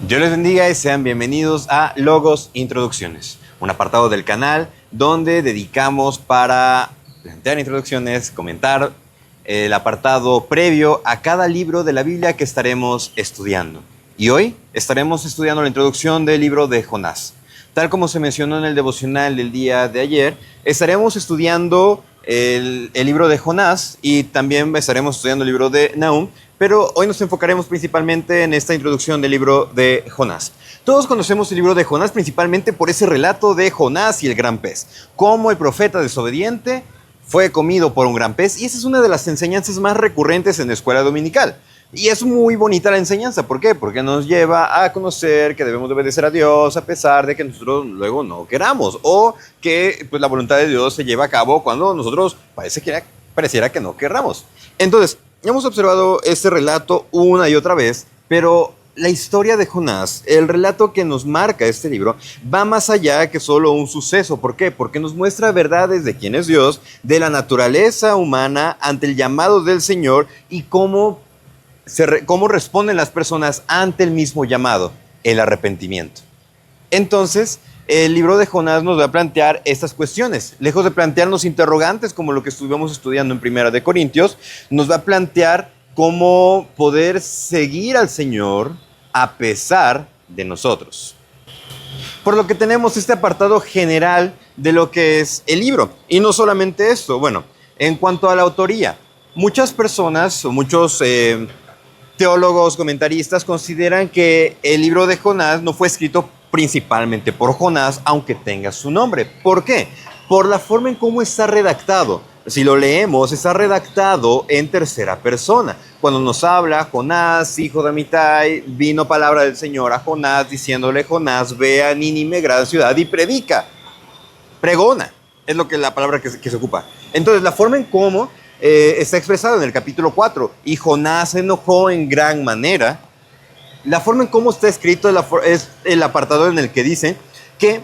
Dios les bendiga y sean bienvenidos a Logos Introducciones, un apartado del canal donde dedicamos para plantear introducciones, comentar el apartado previo a cada libro de la Biblia que estaremos estudiando. Y hoy estaremos estudiando la introducción del libro de Jonás. Tal como se mencionó en el devocional del día de ayer, estaremos estudiando el libro de Jonás y también estaremos estudiando el libro de Nahum, pero hoy nos enfocaremos principalmente en esta introducción del libro de Jonás. Todos conocemos el libro de Jonás principalmente por ese relato de Jonás y el gran pez, cómo el profeta desobediente fue comido por un gran pez, y esa es una de las enseñanzas más recurrentes en la escuela dominical. Y es muy bonita la enseñanza. ¿Por qué? Porque nos lleva a conocer que debemos de obedecer a Dios a pesar de que nosotros luego no queramos, o que pues, la voluntad de Dios se lleva a cabo cuando nosotros pareciera que no querramos. Entonces, hemos observado este relato una y otra vez, pero la historia de Jonás, el relato que nos marca este libro, va más allá que solo un suceso. ¿Por qué? Porque nos muestra verdades de quién es Dios, de la naturaleza humana ante el llamado del Señor y cómo responden las personas ante el mismo llamado, el arrepentimiento. Entonces, el libro de Jonás nos va a plantear estas cuestiones. Lejos de plantearnos interrogantes como lo que estuvimos estudiando en Primera de Corintios, nos va a plantear cómo poder seguir al Señor a pesar de nosotros. Por lo que tenemos este apartado general de lo que es el libro. Y no solamente esto, bueno, en cuanto a la autoría, muchas personas o muchos teólogos, comentaristas consideran que el libro de Jonás no fue escrito principalmente por Jonás, aunque tenga su nombre. ¿Por qué? Por la forma en cómo está redactado. Si lo leemos, está redactado en tercera persona. Cuando nos habla Jonás, hijo de Amitai, vino palabra del Señor a Jonás, diciéndole: Jonás, ve a Nínive, gran ciudad, y predica. Pregona, es lo que la palabra que se ocupa. Entonces, la forma en cómo está expresado en el capítulo 4, y Jonás se enojó en gran manera. La forma en cómo está escrito es el apartado en el que dice que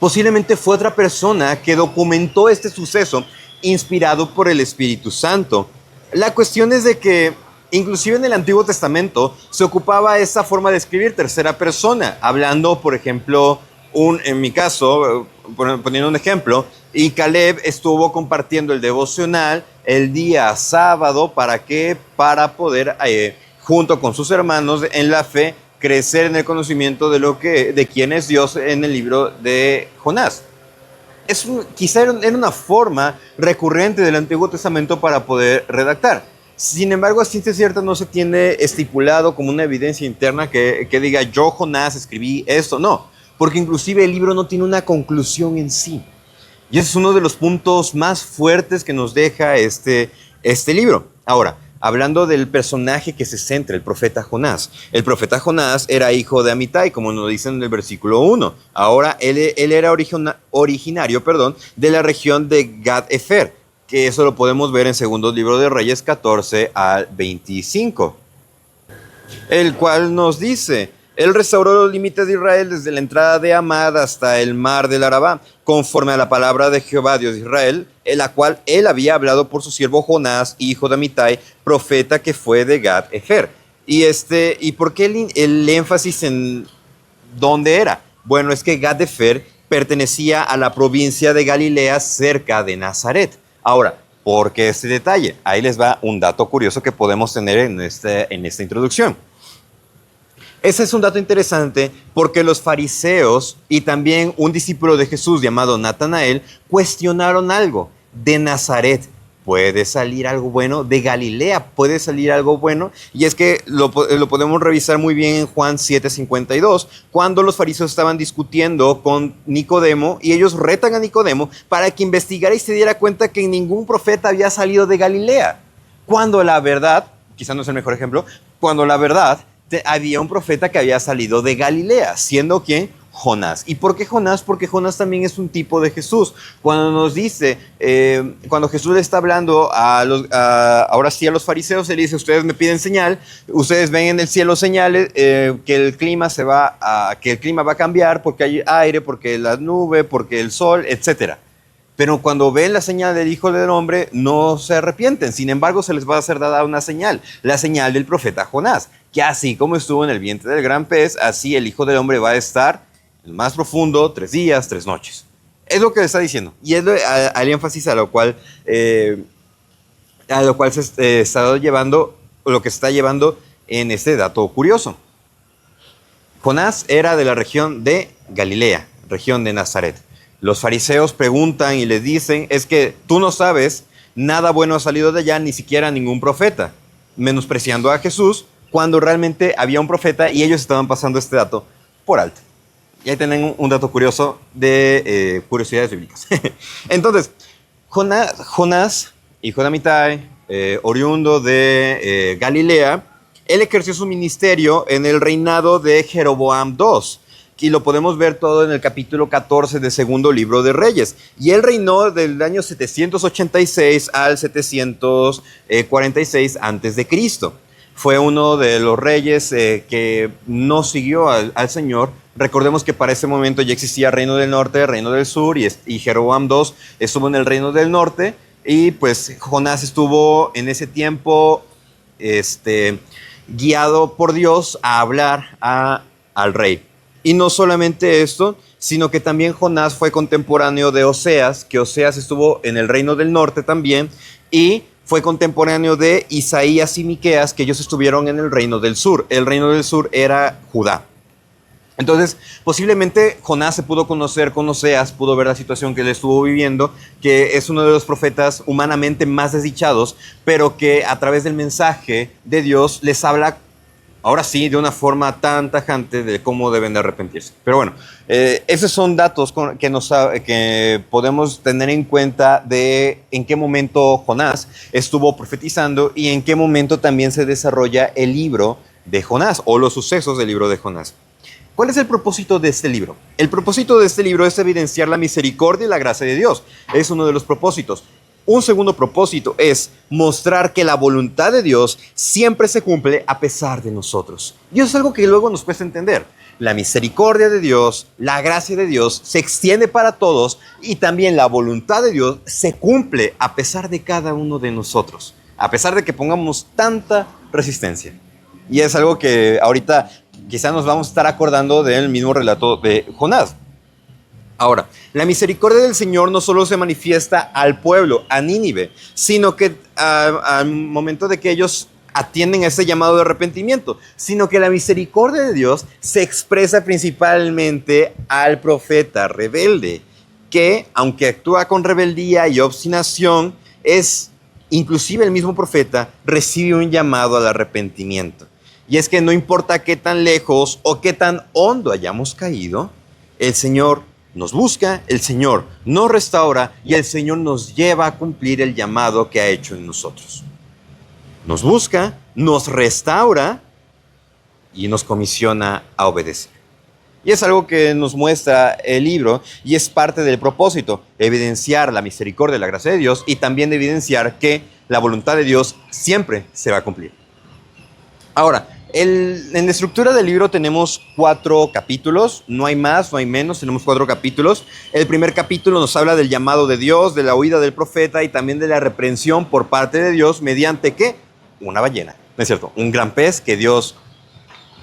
posiblemente fue otra persona que documentó este suceso inspirado por el Espíritu Santo. La cuestión es de que inclusive en el Antiguo Testamento se ocupaba esa forma de escribir tercera persona, hablando, por ejemplo, en mi caso, poniendo un ejemplo, y Caleb estuvo compartiendo el devocional el día sábado. ¿Para qué? Para poder, junto con sus hermanos en la fe, crecer en el conocimiento de quién es Dios en el libro de Jonás. Quizá era una forma recurrente del Antiguo Testamento para poder redactar. Sin embargo, a ciencia cierta no se tiene estipulado como una evidencia interna que diga: yo, Jonás, escribí esto. No, porque inclusive el libro no tiene una conclusión en sí. Y ese es uno de los puntos más fuertes que nos deja este libro. Ahora, hablando del personaje que se centra, el profeta Jonás. El profeta Jonás era hijo de Amitai, como nos dicen en el versículo 1. Ahora, él era originario de la región de Gad-Efer, que eso lo podemos ver en Segundos Libros de Reyes 14 al 25. El cual nos dice: él restauró los límites de Israel desde la entrada de Amad hasta el mar del Arabá, conforme a la palabra de Jehová, Dios de Israel, en la cual él había hablado por su siervo Jonás, hijo de Amitai, profeta que fue de Gad-Efer. ¿Y por qué el énfasis en dónde era? Bueno, es que Gad-Efer pertenecía a la provincia de Galilea, cerca de Nazaret. Ahora, ¿por qué este detalle? Ahí les va un dato curioso que podemos tener en esta introducción. Ese es un dato interesante porque los fariseos y también un discípulo de Jesús llamado Natanael cuestionaron algo. De Nazaret, ¿puede salir algo bueno? De Galilea, ¿puede salir algo bueno? Y es que lo podemos revisar muy bien en Juan 7:52, cuando los fariseos estaban discutiendo con Nicodemo y ellos retan a Nicodemo para que investigara y se diera cuenta que ningún profeta había salido de Galilea. Cuando la verdad, quizá no es el mejor ejemplo, cuando la verdad había un profeta que había salido de Galilea, siendo ¿quién? Jonás. ¿Y por qué Jonás? Porque Jonás también es un tipo de Jesús. Cuando nos dice, cuando Jesús le está hablando ahora sí a los fariseos, él dice: ustedes me piden señal, ustedes ven en el cielo señales, que el clima va a cambiar porque hay aire, porque la nube, porque el sol, etc. pero cuando ven la señal del Hijo del Hombre no se arrepienten. Sin embargo, se les va a hacer dada una señal, la señal del profeta Jonás, que así como estuvo en el vientre del gran pez, así el Hijo del Hombre va a estar en el más profundo 3 días, 3 noches. Es lo que le está diciendo, y es el énfasis a lo cual se está llevando, lo que se está llevando en este dato curioso. Jonás era de la región de Galilea, región de Nazaret. Los fariseos preguntan y les dicen, es que tú no sabes, nada bueno ha salido de allá, ni siquiera ningún profeta, menospreciando a Jesús cuando realmente había un profeta y ellos estaban pasando este dato por alto. Y ahí tienen un dato curioso de curiosidades bíblicas. Entonces, Jonás, hijo de Amitai, oriundo de Galilea, él ejerció su ministerio en el reinado de Jeroboam II. Y lo podemos ver todo en el capítulo 14 del segundo libro de Reyes. Y él reinó del año 786 al 746 a.C. Fue uno de los reyes que no siguió al Señor. Recordemos que para ese momento ya existía Reino del Norte, Reino del Sur, y Jeroboam II estuvo en el Reino del Norte. Y pues Jonás estuvo en ese tiempo guiado por Dios a hablar al rey. Y no solamente esto, sino que también Jonás fue contemporáneo de Oseas, que Oseas estuvo en el Reino del Norte también, y fue contemporáneo de Isaías y Miqueas, que ellos estuvieron en el Reino del Sur. El Reino del Sur era Judá. Entonces, posiblemente Jonás se pudo conocer con Oseas, pudo ver la situación que él estuvo viviendo, que es uno de los profetas humanamente más desdichados, pero que a través del mensaje de Dios les habla, ahora sí, de una forma tan tajante de cómo deben de arrepentirse. Pero bueno, esos son datos que podemos tener en cuenta de en qué momento Jonás estuvo profetizando y en qué momento también se desarrolla el libro de Jonás o los sucesos del libro de Jonás. ¿Cuál es el propósito de este libro? El propósito de este libro es evidenciar la misericordia y la gracia de Dios. Es uno de los propósitos. Un segundo propósito es mostrar que la voluntad de Dios siempre se cumple a pesar de nosotros. Y eso es algo que luego nos cuesta entender. La misericordia de Dios, la gracia de Dios se extiende para todos y también la voluntad de Dios se cumple a pesar de cada uno de nosotros, a pesar de que pongamos tanta resistencia. Y es algo que ahorita quizá nos vamos a estar acordando del mismo relato de Jonás. Ahora, la misericordia del Señor no solo se manifiesta al pueblo, a Nínive, sino que al momento de que ellos atienden a ese llamado de arrepentimiento, sino que la misericordia de Dios se expresa principalmente al profeta rebelde, que aunque actúa con rebeldía y obstinación, inclusive el mismo profeta recibe un llamado al arrepentimiento. Y es que no importa qué tan lejos o qué tan hondo hayamos caído, el Señor nos busca, el Señor nos restaura y el Señor nos lleva a cumplir el llamado que ha hecho en nosotros. Nos busca, nos restaura y nos comisiona a obedecer. Y es algo que nos muestra el libro y es parte del propósito, evidenciar la misericordia y la gracia de Dios y también evidenciar que la voluntad de Dios siempre se va a cumplir. Ahora, en la estructura del libro tenemos 4 capítulos, no hay más, no hay menos, tenemos 4 capítulos. El primer capítulo nos habla del llamado de Dios, de la huida del profeta y también de la reprensión por parte de Dios mediante ¿qué? Una ballena, ¿no es cierto? Un gran pez que Dios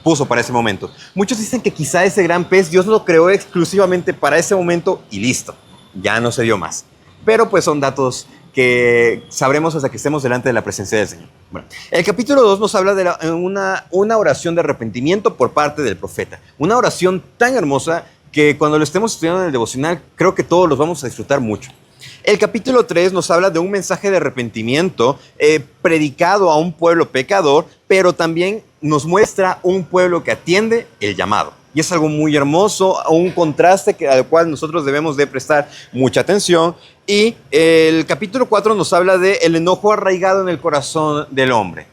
puso para ese momento. Muchos dicen que quizá ese gran pez Dios lo creó exclusivamente para ese momento y listo, ya no se dio más. Pero pues son datos que sabremos hasta que estemos delante de la presencia del Señor. Bueno, el capítulo 2 nos habla de una oración de arrepentimiento por parte del profeta. Una oración tan hermosa que cuando lo estemos estudiando en el devocional, creo que todos los vamos a disfrutar mucho. El capítulo 3 nos habla de un mensaje de arrepentimiento predicado a un pueblo pecador, pero también nos muestra un pueblo que atiende el llamado. Y es algo muy hermoso, un contraste al cual nosotros debemos de prestar mucha atención. Y el capítulo 4 nos habla del enojo arraigado en el corazón del hombre.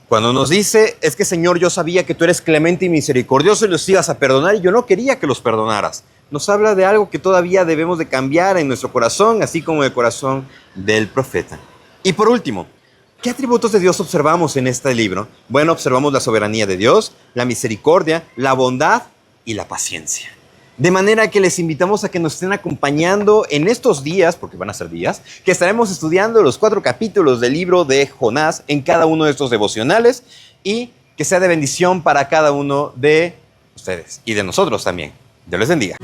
Cuando nos dice, es que Señor, yo sabía que tú eres clemente y misericordioso y los ibas a perdonar y yo no quería que los perdonaras. Nos habla de algo que todavía debemos de cambiar en nuestro corazón, así como en el corazón del profeta. Y por último, ¿qué atributos de Dios observamos en este libro? Bueno, observamos la soberanía de Dios, la misericordia, la bondad y la paciencia. De manera que les invitamos a que nos estén acompañando en estos días, porque van a ser días, que estaremos estudiando los 4 capítulos del libro de Jonás en cada uno de estos devocionales y que sea de bendición para cada uno de ustedes y de nosotros también. Dios les bendiga.